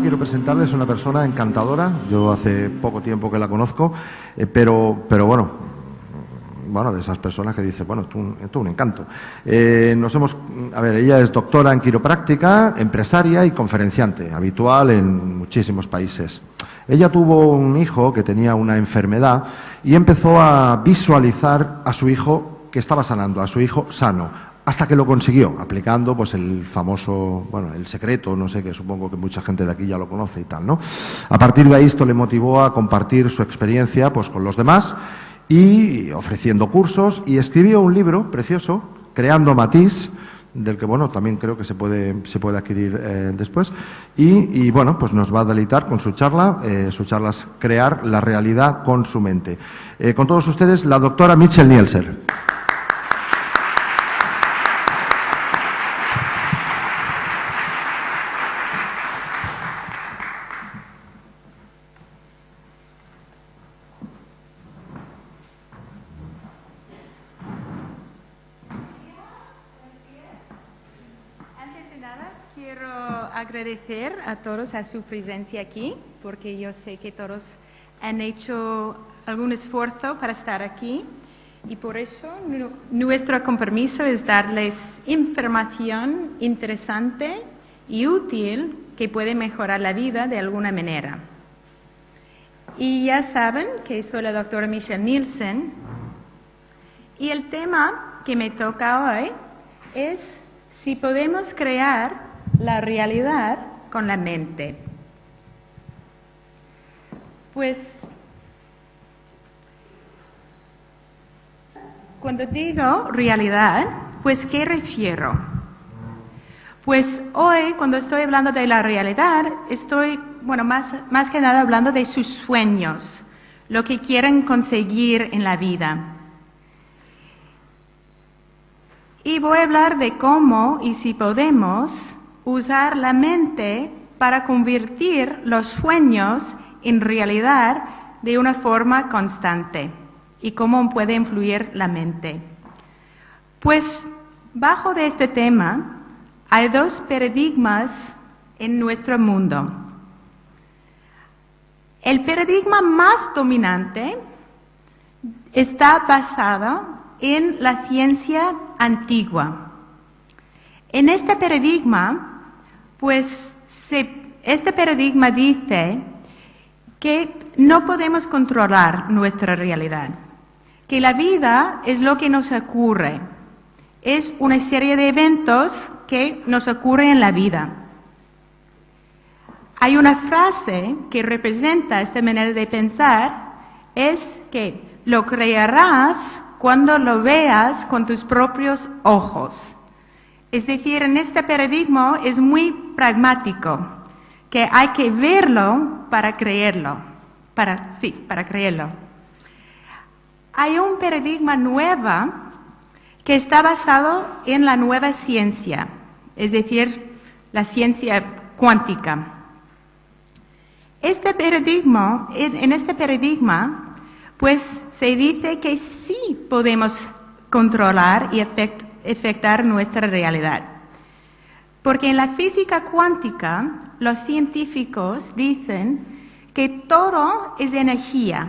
quiero presentarles a una persona encantadora. Yo hace poco tiempo que la conozco, pero bueno, de esas personas que dice, bueno, esto es un encanto. Ella es doctora en quiropráctica, empresaria y conferenciante, habitual en muchísimos países. Ella tuvo un hijo que tenía una enfermedad y empezó a visualizar a su hijo que estaba sanando, a su hijo sano, hasta que lo consiguió, aplicando pues el famoso, el secreto, no sé, que supongo que mucha gente de aquí ya lo conoce y tal, ¿no? A partir de ahí esto le motivó a compartir su experiencia pues con los demás y ofreciendo cursos, y escribió un libro precioso, Creando Matiz, del que también creo que se puede adquirir después, y pues nos va a deleitar con su charla es Crear la realidad con su mente. Con todos ustedes, la doctora Michelle Nielsen. Agradecer a todos a su presencia aquí, porque yo sé que todos han hecho algún esfuerzo para estar aquí, y por eso nuestro compromiso es darles información interesante y útil que puede mejorar la vida de alguna manera. Y ya saben que soy la doctora Michelle Nielsen, y el tema que me toca hoy es si podemos crear la realidad con la mente. Pues, cuando digo realidad, pues, ¿qué refiero? Pues hoy, cuando estoy hablando de la realidad, estoy, más que nada hablando de sus sueños, lo que quieren conseguir en la vida. Y voy a hablar de cómo y si podemos usar la mente para convertir los sueños en realidad de una forma constante, y cómo puede influir la mente. Pues, bajo de este tema, hay dos paradigmas en nuestro mundo. El paradigma más dominante está basado en la ciencia antigua. En este paradigma, este paradigma dice que no podemos controlar nuestra realidad, que la vida es lo que nos ocurre, es una serie de eventos que nos ocurren en la vida. Hay una frase que representa esta manera de pensar, es que lo creerás cuando lo veas con tus propios ojos. Es decir, en este paradigma es muy pragmático, que hay que verlo para creerlo. Para creerlo. Hay un paradigma nuevo que está basado en la nueva ciencia, es decir, la ciencia cuántica. En este paradigma, pues se dice que sí podemos controlar y afectar nuestra realidad. Porque en la física cuántica, los científicos dicen que todo es energía,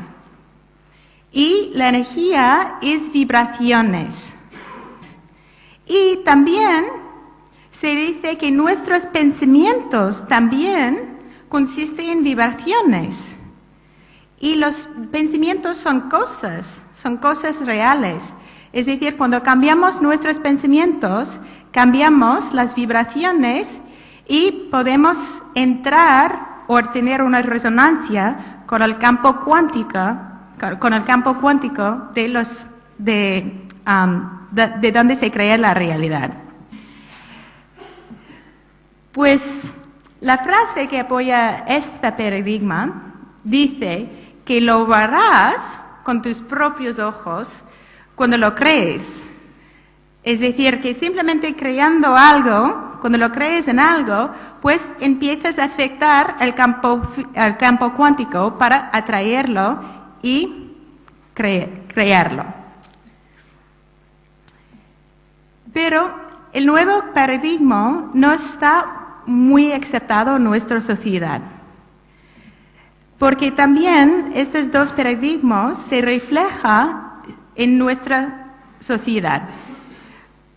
y la energía es vibraciones. Y también se dice que nuestros pensamientos también consisten en vibraciones. Y los pensamientos son cosas reales. Es decir, cuando cambiamos nuestros pensamientos, cambiamos las vibraciones y podemos entrar o tener una resonancia con el campo cuántico, de donde se crea la realidad. Pues la frase que apoya este paradigma dice que lo verás con tus propios ojos cuando lo crees. Es decir, que simplemente creando algo, cuando lo crees en algo, pues empiezas a afectar el campo cuántico para atraerlo y crearlo. Pero el nuevo paradigma no está muy aceptado en nuestra sociedad. Porque también estos dos paradigmas se reflejan en nuestra sociedad.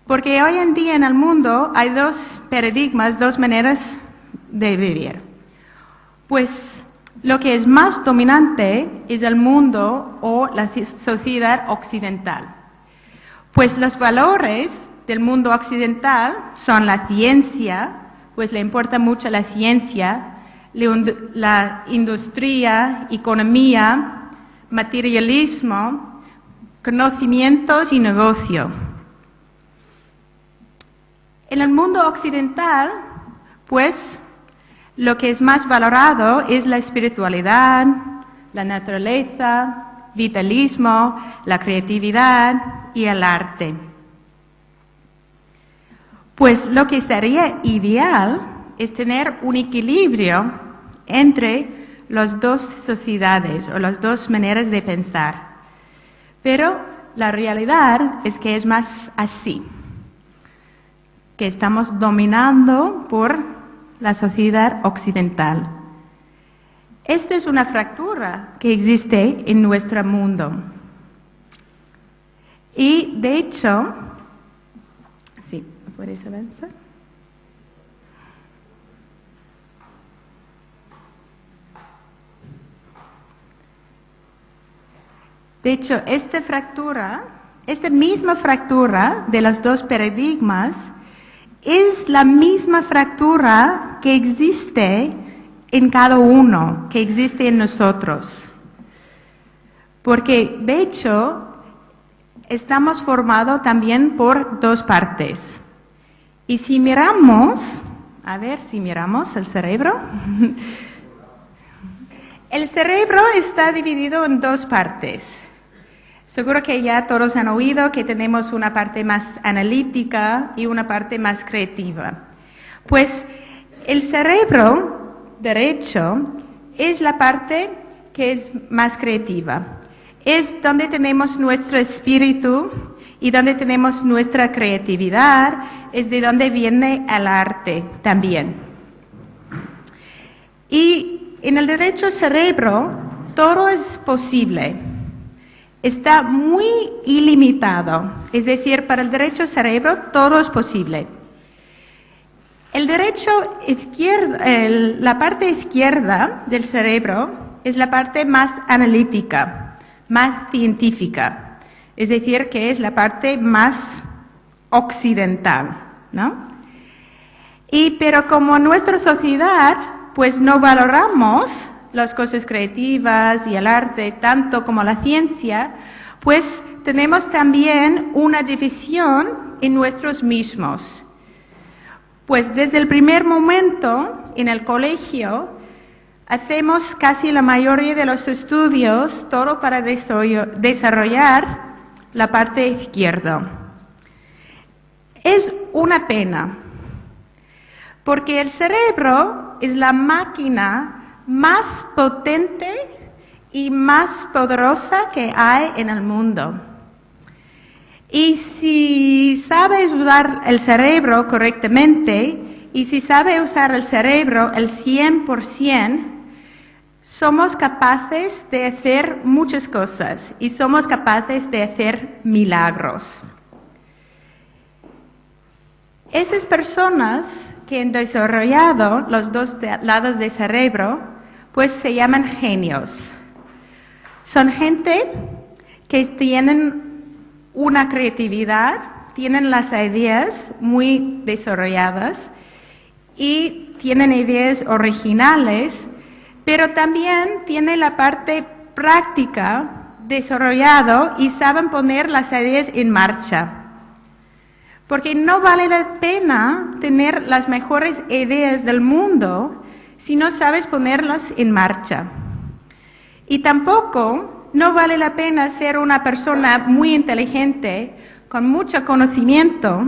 Porque hoy en día en el mundo hay dos paradigmas, dos maneras de vivir. Pues lo que es más dominante es el mundo o la sociedad occidental. Pues los valores del mundo occidental son la ciencia, pues le importa mucho la ciencia, la industria, economía, materialismo, conocimientos y negocio. En el mundo occidental, pues, lo que es más valorado es la espiritualidad, la naturaleza, vitalismo, la creatividad y el arte. Pues lo que sería ideal es tener un equilibrio entre las dos sociedades o las dos maneras de pensar. Pero la realidad es que es más así, que estamos dominando por la sociedad occidental. Esta es una fractura que existe en nuestro mundo. Y de hecho, sí, ¿puedes avanzar? De hecho, esta misma fractura de los dos paradigmas es la misma fractura que existe en cada uno, que existe en nosotros. Porque, de hecho, estamos formados también por dos partes. Y si miramos, el cerebro. El cerebro está dividido en dos partes. Seguro que ya todos han oído que tenemos una parte más analítica y una parte más creativa. Pues el cerebro derecho es la parte que es más creativa. Es donde tenemos nuestro espíritu y donde tenemos nuestra creatividad, es de donde viene el arte también. Y en el derecho cerebro todo es posible. Está muy ilimitado, es decir, para el derecho cerebro todo es posible. El derecho izquierdo, la parte izquierda del cerebro es la parte más analítica, más científica, es decir, que es la parte más occidental, ¿no? Pero como nuestra sociedad, pues no valoramos las cosas creativas y el arte tanto como la ciencia, pues tenemos también una división en nosotros mismos. Pues desde el primer momento en el colegio hacemos casi la mayoría de los estudios todo para desarrollar la parte izquierda. Es una pena, porque el cerebro es la máquina más potente y más poderosa que hay en el mundo. Y si sabes usar el cerebro correctamente, y si sabes usar el cerebro al 100%, somos capaces de hacer muchas cosas y somos capaces de hacer milagros. Esas personas que han desarrollado los dos lados del cerebro, pues se llaman genios. Son gente que tienen una creatividad, tienen las ideas muy desarrolladas y tienen ideas originales, pero también tienen la parte práctica desarrollada y saben poner las ideas en marcha. Porque no vale la pena tener las mejores ideas del mundo si no sabes ponerlas en marcha. Y tampoco no vale la pena ser una persona muy inteligente, con mucho conocimiento,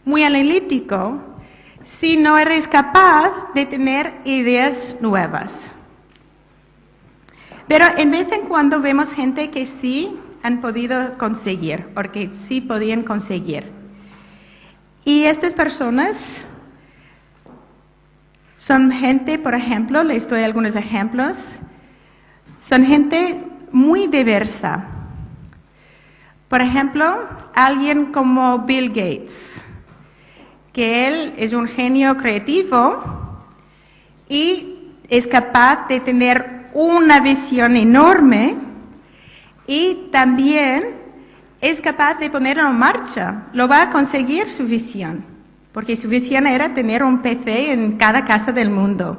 muy analítico, si no eres capaz de tener ideas nuevas. Pero en vez en cuando vemos gente que sí han podido conseguir, o que sí podían conseguir. Y estas personas Son gente, por ejemplo, les doy algunos ejemplos, son gente muy diversa. Por ejemplo, alguien como Bill Gates, que él es un genio creativo y es capaz de tener una visión enorme y también es capaz de ponerlo en marcha. Lo va a conseguir su visión, porque su visión era tener un PC en cada casa del mundo.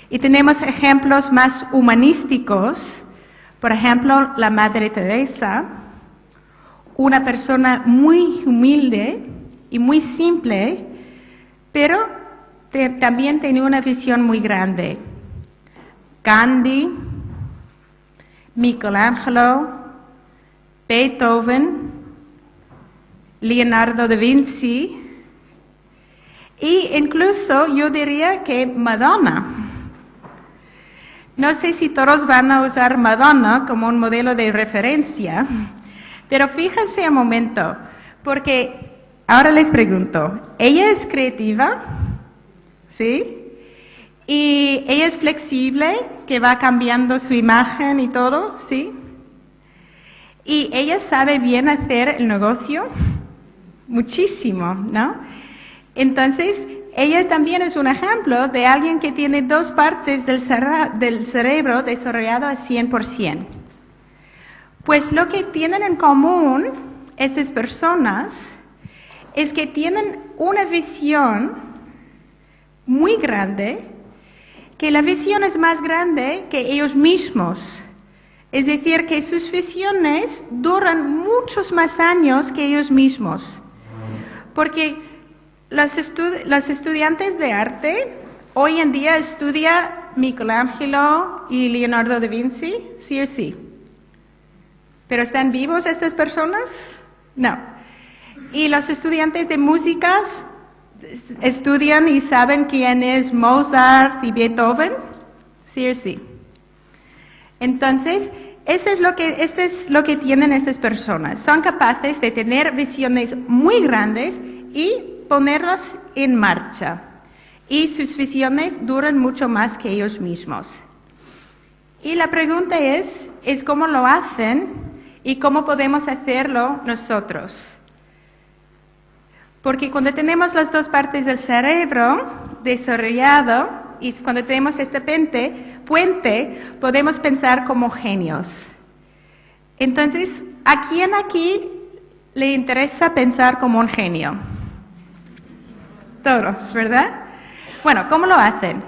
Y tenemos ejemplos más humanísticos, por ejemplo, la Madre Teresa, una persona muy humilde y muy simple, pero también tenía una visión muy grande. Gandhi, Michelangelo, Beethoven, Leonardo da Vinci e incluso yo diría que Madonna. No sé si todos van a usar Madonna como un modelo de referencia, pero fíjense un momento, porque ahora les pregunto, ¿ella es creativa? ¿Sí? ¿Y ella es flexible, que va cambiando su imagen y todo? ¿Sí? ¿Y ella sabe bien hacer el negocio? Muchísimo, ¿no? Entonces, ella también es un ejemplo de alguien que tiene dos partes del cerebro desarrollado al 100%. Pues lo que tienen en común estas personas es que tienen una visión muy grande, que la visión es más grande que ellos mismos. Es decir, que sus visiones duran muchos más años que ellos mismos. Porque los estudiantes de arte hoy en día estudian Michelangelo y Leonardo da Vinci, sí o sí. ¿Pero están vivos estas personas? No. ¿Y los estudiantes de música estudian y saben quién es Mozart y Beethoven? Sí o sí. Entonces, este es lo que tienen estas personas. Son capaces de tener visiones muy grandes y ponerlas en marcha. Y sus visiones duran mucho más que ellos mismos. Y la pregunta es cómo lo hacen y cómo podemos hacerlo nosotros. Porque cuando tenemos las dos partes del cerebro desarrollado y cuando tenemos este puente, podemos pensar como genios. Entonces, ¿a quién aquí le interesa pensar como un genio? Todos, ¿verdad? Bueno, ¿cómo lo hacen?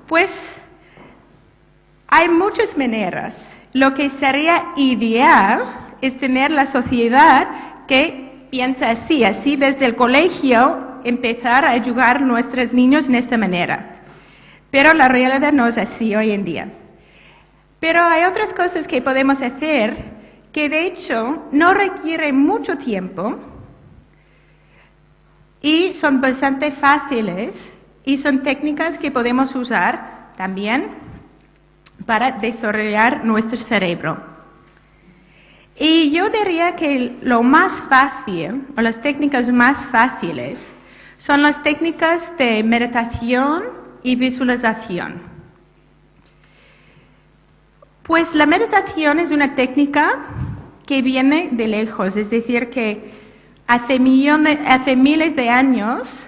Pues hay muchas maneras. Lo que sería ideal es tener la sociedad que piensa así desde el colegio empezar a ayudar a nuestros niños en esta manera. Pero la realidad no es así hoy en día. Pero hay otras cosas que podemos hacer que de hecho no requieren mucho tiempo y son bastante fáciles y son técnicas que podemos usar también para desarrollar nuestro cerebro. Y yo diría que lo más fácil, o las técnicas más fáciles, son las técnicas de meditación y visualización. Pues la meditación es una técnica que viene de lejos, es decir, que hace miles de años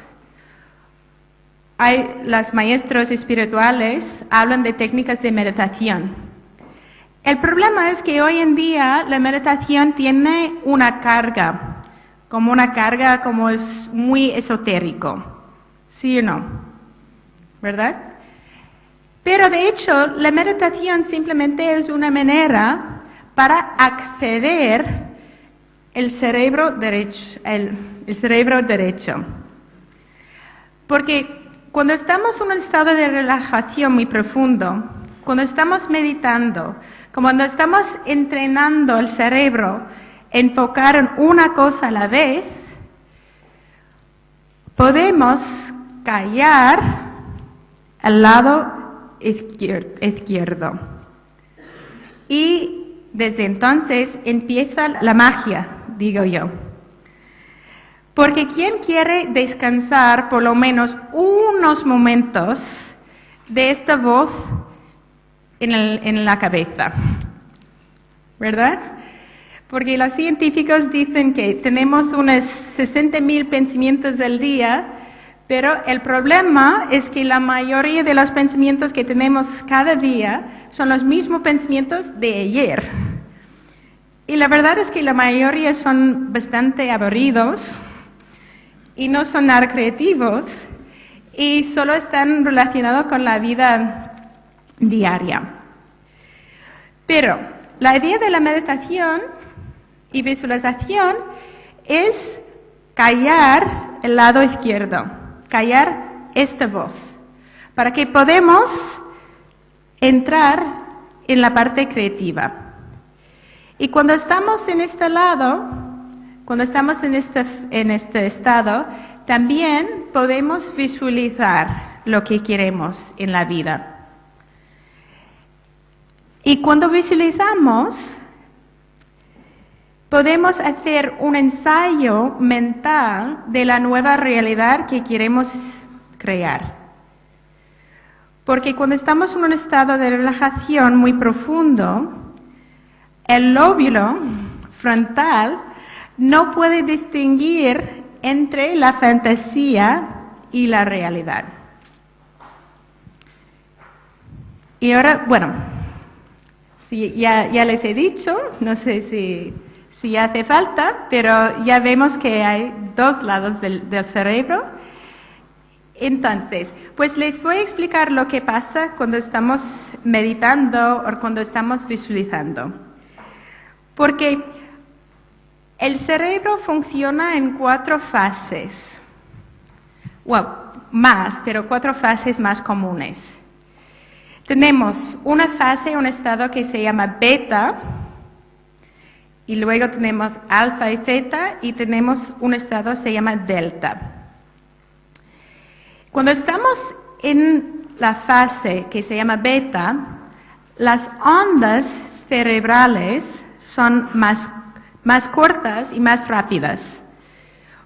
los maestros espirituales hablan de técnicas de meditación. El problema es que hoy en día la meditación tiene una carga como es muy esotérico, ¿sí o no? ¿Verdad? Pero de hecho la meditación simplemente es una manera para acceder al cerebro derecho, el cerebro derecho. Porque cuando estamos en un estado de relajación muy profundo, cuando estamos meditando, cuando estamos entrenando el cerebro a enfocar en una cosa a la vez, podemos callar al lado izquierdo. Y desde entonces empieza la magia, digo yo. Porque ¿quién quiere descansar por lo menos unos momentos de esta voz en la cabeza? ¿Verdad? Porque los científicos dicen que tenemos unos 60.000 pensamientos al día, pero el problema es que la mayoría de los pensamientos que tenemos cada día son los mismos pensamientos de ayer. Y la verdad es que la mayoría son bastante aburridos y no son nada creativos y solo están relacionados con la vida diaria. Pero la idea de la meditación y visualización es callar el lado izquierdo, callar esta voz, para que podamos entrar en la parte creativa. Y cuando estamos en este lado, cuando estamos en este estado, también podemos visualizar lo que queremos en la vida. Y cuando visualizamos, podemos hacer un ensayo mental de la nueva realidad que queremos crear. Porque cuando estamos en un estado de relajación muy profundo, el lóbulo frontal no puede distinguir entre la fantasía y la realidad. Y ahora, bueno, ya les he dicho, no sé si hace falta, pero ya vemos que hay dos lados del cerebro. Entonces, pues les voy a explicar lo que pasa cuando estamos meditando o cuando estamos visualizando. Porque el cerebro funciona en 4 fases. Bueno, más, pero 4 fases más comunes. Tenemos una fase, un estado que se llama beta, y luego tenemos alfa y zeta, y tenemos un estado que se llama delta. Cuando estamos en la fase que se llama beta, las ondas cerebrales son más cortas y más rápidas,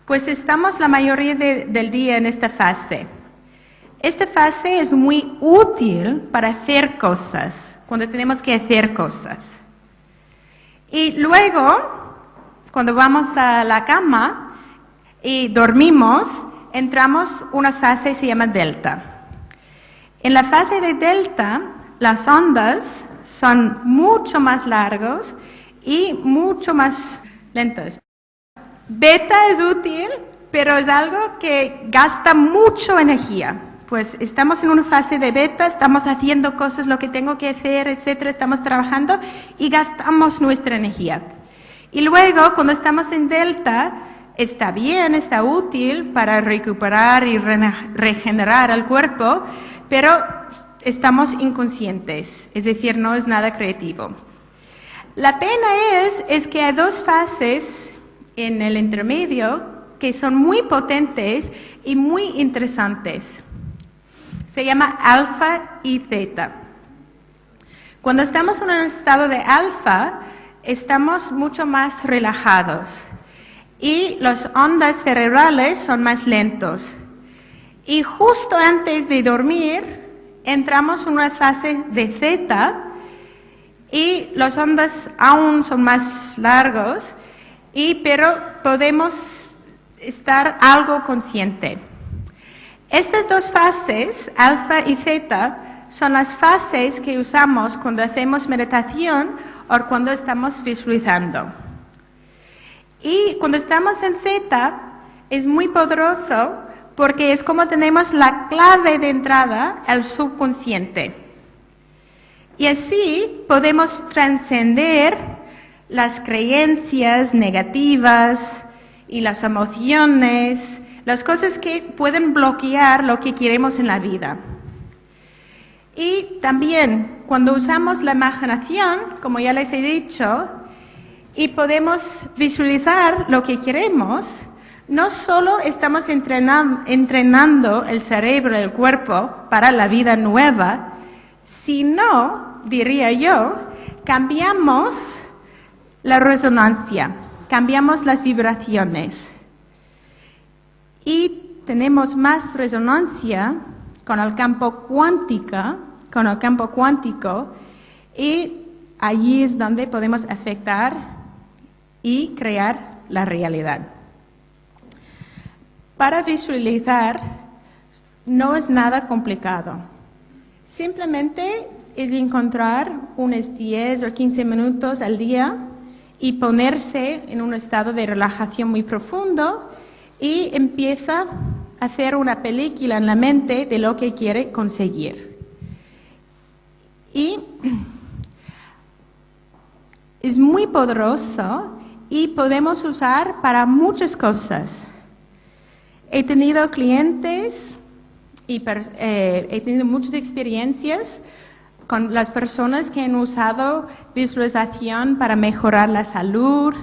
pues estamos la mayoría del día en esta fase. Esta fase es muy útil para hacer cosas, cuando tenemos que hacer cosas. Y luego, cuando vamos a la cama y dormimos, entramos en una fase que se llama delta. En la fase de delta, las ondas son mucho más largas y mucho más lentas. Beta es útil, pero es algo que gasta mucha energía. Pues estamos en una fase de beta, estamos haciendo cosas, lo que tengo que hacer, etcétera, estamos trabajando y gastamos nuestra energía. Y luego, cuando estamos en delta, está bien, está útil para recuperar y regenerar el cuerpo, pero estamos inconscientes, es decir, no es nada creativo. La pena es que hay 2 fases en el intermedio que son muy potentes y muy interesantes. Se llama alfa y zeta. Cuando estamos en un estado de alfa, estamos mucho más relajados y las ondas cerebrales son más lentos. Y justo antes de dormir, entramos en una fase de zeta y las ondas aún son más largos, pero podemos estar algo consciente. Estas 2 fases, alfa y zeta, son las fases que usamos cuando hacemos meditación o cuando estamos visualizando. Y cuando estamos en zeta es muy poderoso porque es como tenemos la clave de entrada al subconsciente. Y así podemos trascender las creencias negativas y las emociones, las cosas que pueden bloquear lo que queremos en la vida. Y también cuando usamos la imaginación, como ya les he dicho, y podemos visualizar lo que queremos, no solo estamos entrenando el cerebro y el cuerpo para la vida nueva, sino, diría yo, cambiamos la resonancia, cambiamos las vibraciones. y tenemos más resonancia con el campo cuántico, y allí es donde podemos afectar y crear la realidad. Para visualizar no es nada complicado. Simplemente es encontrar unos 10 o 15 minutos al día y ponerse en un estado de relajación muy profundo y empieza a hacer una película en la mente de lo que quiere conseguir. Y es muy poderoso y podemos usar para muchas cosas. He tenido clientes y he tenido muchas experiencias con las personas que han usado visualización para mejorar la salud,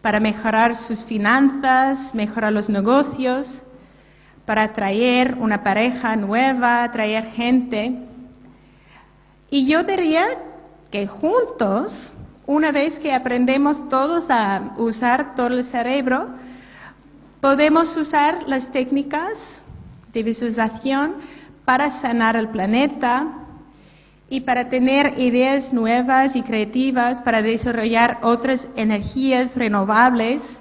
para mejorar sus finanzas, mejorar los negocios, para atraer una pareja nueva, atraer gente. Y yo diría que juntos, una vez que aprendemos todos a usar todo el cerebro, podemos usar las técnicas de visualización para sanar el planeta y para tener ideas nuevas y creativas para desarrollar otras energías renovables,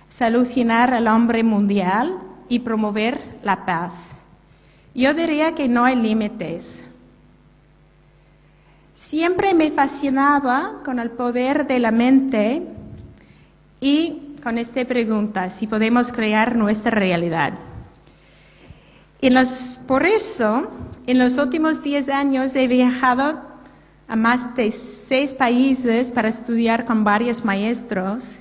solucionar al hambre mundial y promover la paz. Yo diría que no hay límites. Siempre me fascinaba con el poder de la mente y con esta pregunta, si podemos crear nuestra realidad. Por eso, en los últimos 10 años he viajado a más de 6 países para estudiar con varios maestros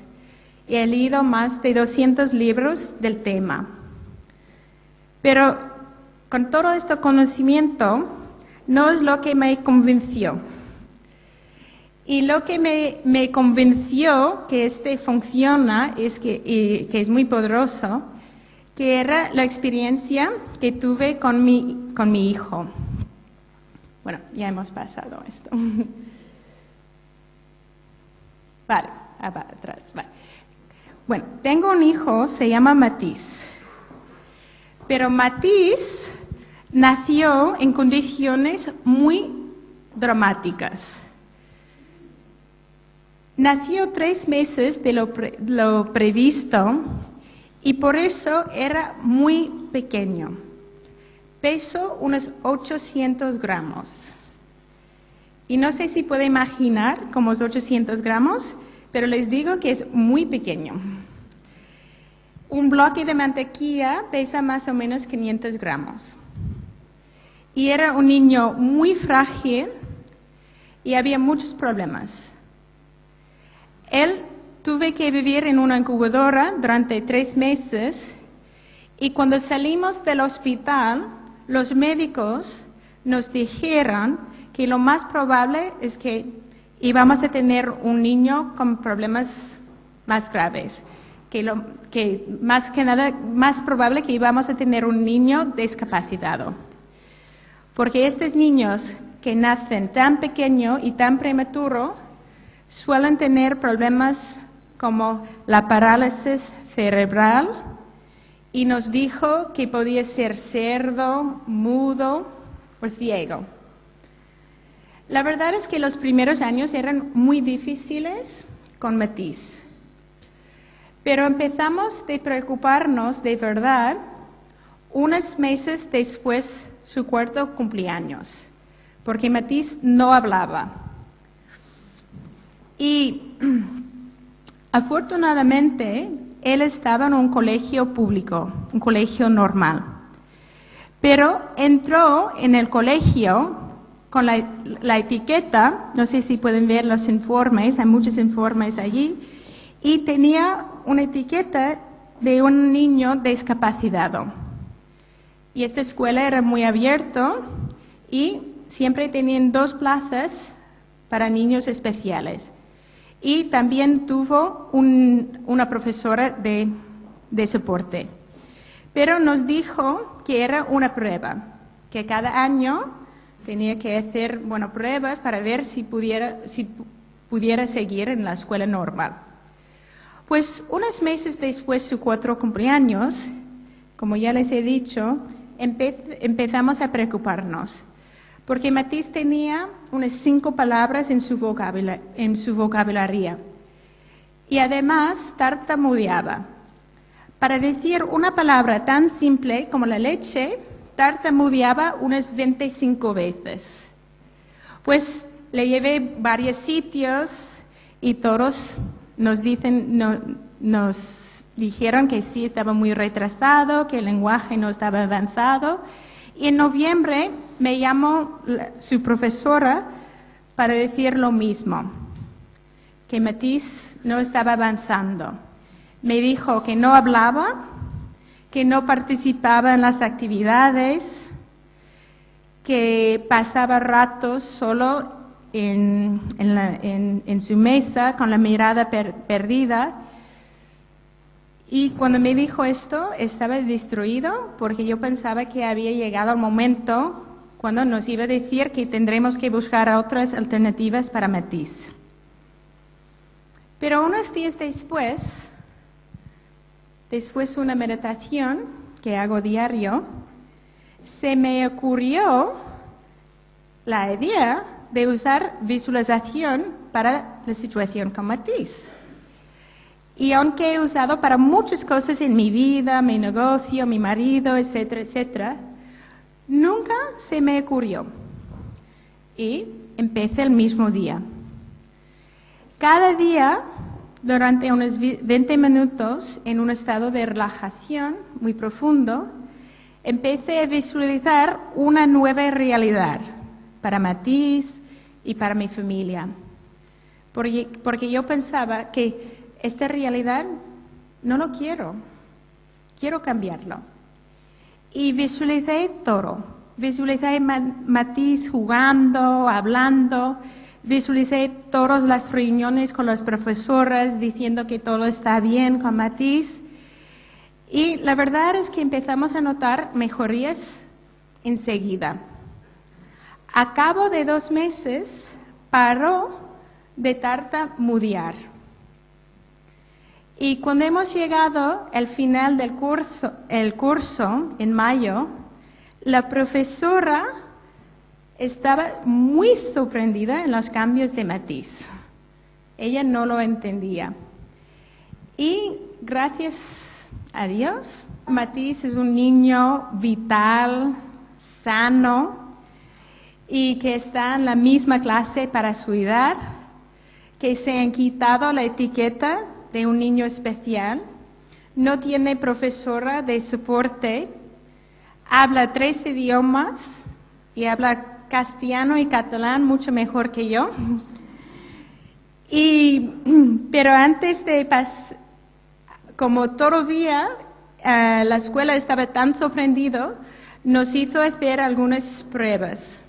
y he leído más de 200 libros del tema. Pero con todo este conocimiento no es lo que me convenció. Y lo que me convenció que funciona, que es muy poderoso, que era la experiencia que tuve con mi hijo. Bueno, ya hemos pasado esto. Vale, atrás. Vale. Bueno, tengo un hijo, se llama Matisse. Pero Matisse nació en condiciones muy dramáticas. Nació 3 meses de lo previsto y por eso era muy pequeño. Pesó unos 800 gramos. Y no sé si puede imaginar cómo es 800 gramos, pero les digo que es muy pequeño. Un bloque de mantequilla pesa más o menos 500 gramos. Y era un niño muy frágil y había muchos problemas. Él tuvo que vivir en una incubadora durante 3 meses y cuando salimos del hospital, los médicos nos dijeron que lo más probable es que íbamos a tener un niño con problemas más graves, que más que nada, más probable que íbamos a tener un niño discapacitado. Porque estos niños que nacen tan pequeño y tan prematuro suelen tener problemas como la parálisis cerebral y nos dijo que podía ser sordo, mudo o ciego. La verdad es que los primeros años eran muy difíciles con Matisse, pero empezamos a preocuparnos de verdad unos meses después de su 4º cumpleaños, porque Matisse no hablaba. Y afortunadamente, él estaba en un colegio público, un colegio normal. Pero entró en el colegio con la etiqueta, no sé si pueden ver los informes, hay muchos informes allí, y tenía una etiqueta de un niño discapacitado. Y esta escuela era muy abierta y siempre tenían 2 plazas para niños especiales. Y también tuvo una profesora de soporte. Pero nos dijo que era una prueba, que cada año tenía que hacer pruebas para ver si pudiera seguir en la escuela normal. Pues unos meses después de su 4º cumpleaños, como ya les he dicho, empezamos a preocuparnos, porque Matisse tenía unas 5 palabras en su vocabulario y además tartamudeaba. Para decir una palabra tan simple como la leche, tartamudeaba unas 25 veces. Pues le llevé varios sitios y todos nos dijeron que sí estaba muy retrasado, que el lenguaje no estaba avanzado. Y en noviembre me llamó su profesora para decir lo mismo, que Matisse no estaba avanzando. Me dijo que no hablaba, que no participaba en las actividades, que pasaba ratos solo en su mesa con la mirada perdida. Y cuando me dijo esto, estaba destruido porque yo pensaba que había llegado el momento cuando nos iba a decir que tendremos que buscar otras alternativas para Matisse. Pero unos días después de una meditación que hago diario, se me ocurrió la idea de usar visualización para la situación con Matisse. Y aunque he usado para muchas cosas en mi vida, mi negocio, mi marido, etcétera, etcétera, nunca se me ocurrió. Y empecé el mismo día. Cada día, durante unos 20 minutos, en un estado de relajación muy profundo, empecé a visualizar una nueva realidad para Matisse y para mi familia. Porque yo pensaba que esta realidad no lo quiero cambiarlo. Y visualicé todo. Visualicé Matisse jugando, hablando, visualicé todas las reuniones con las profesoras diciendo que todo está bien con Matisse. Y la verdad es que empezamos a notar mejorías enseguida. A cabo de 2 meses paró de tartamudear. Y cuando hemos llegado al final del curso en mayo, la profesora estaba muy sorprendida en los cambios de Matisse. Ella no lo entendía. Y gracias a Dios, Matisse es un niño vital, sano, y que está en la misma clase para su edad, que se han quitado la etiqueta de un niño especial, no tiene profesora de soporte, habla 3 idiomas y habla castellano y catalán mucho mejor que yo. Pero antes de como todavía la escuela estaba tan sorprendido, nos hizo hacer algunas pruebas.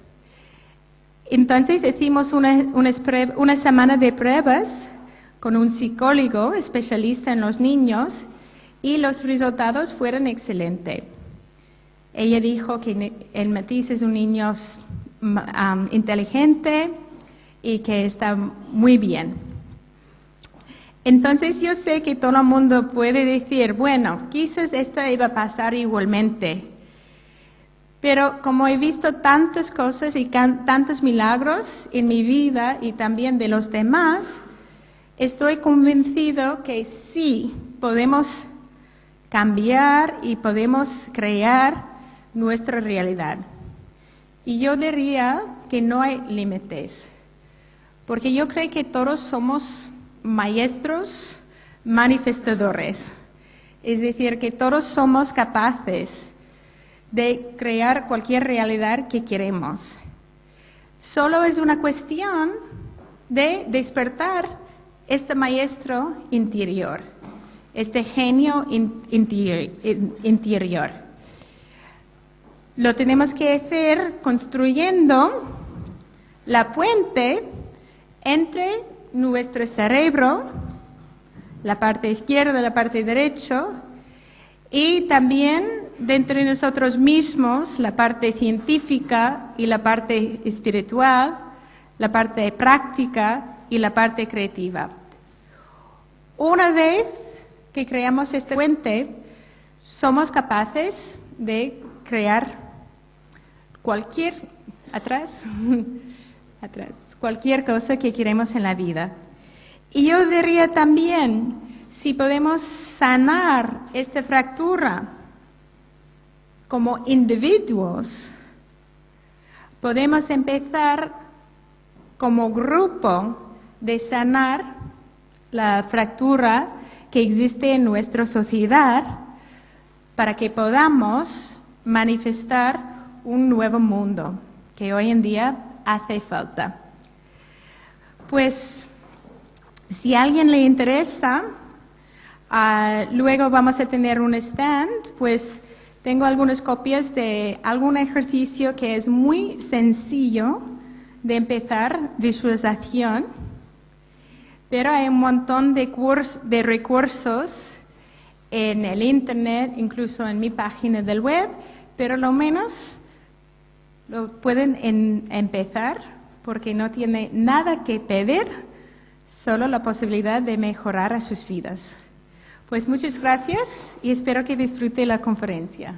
Entonces hicimos una semana de pruebas con un psicólogo especialista en los niños y los resultados fueron excelentes. Ella dijo que el Matisse es un niño inteligente y que está muy bien. Entonces yo sé que todo el mundo puede decir, bueno, quizás esta iba a pasar igualmente. Pero como he visto tantas cosas y tantos milagros en mi vida y también de los demás, estoy convencido que sí podemos cambiar y podemos crear nuestra realidad. Y yo diría que no hay límites, porque yo creo que todos somos maestros manifestadores. Es decir, que todos somos capaces de crear cualquier realidad que queremos. Solo es una cuestión de despertar este maestro interior, este genio interior. Lo tenemos que hacer construyendo la puente entre nuestro cerebro, la parte izquierda, la parte derecha, y también dentro de nosotros mismos, la parte científica y la parte espiritual, la parte práctica y la parte creativa. Una vez que creamos este puente, somos capaces de crear cualquier cosa que queremos en la vida. Y yo diría también, si podemos sanar esta fractura como individuos, podemos empezar como grupo de sanar la fractura que existe en nuestra sociedad para que podamos manifestar un nuevo mundo que hoy en día hace falta. Pues, si a alguien le interesa, luego vamos a tener un stand, pues tengo algunas copias de algún ejercicio que es muy sencillo de empezar, visualización, pero hay un montón de recursos en el internet, incluso en mi página del web, pero lo menos lo pueden empezar porque no tiene nada que pedir, solo la posibilidad de mejorar a sus vidas. Pues muchas gracias y espero que disfrute la conferencia.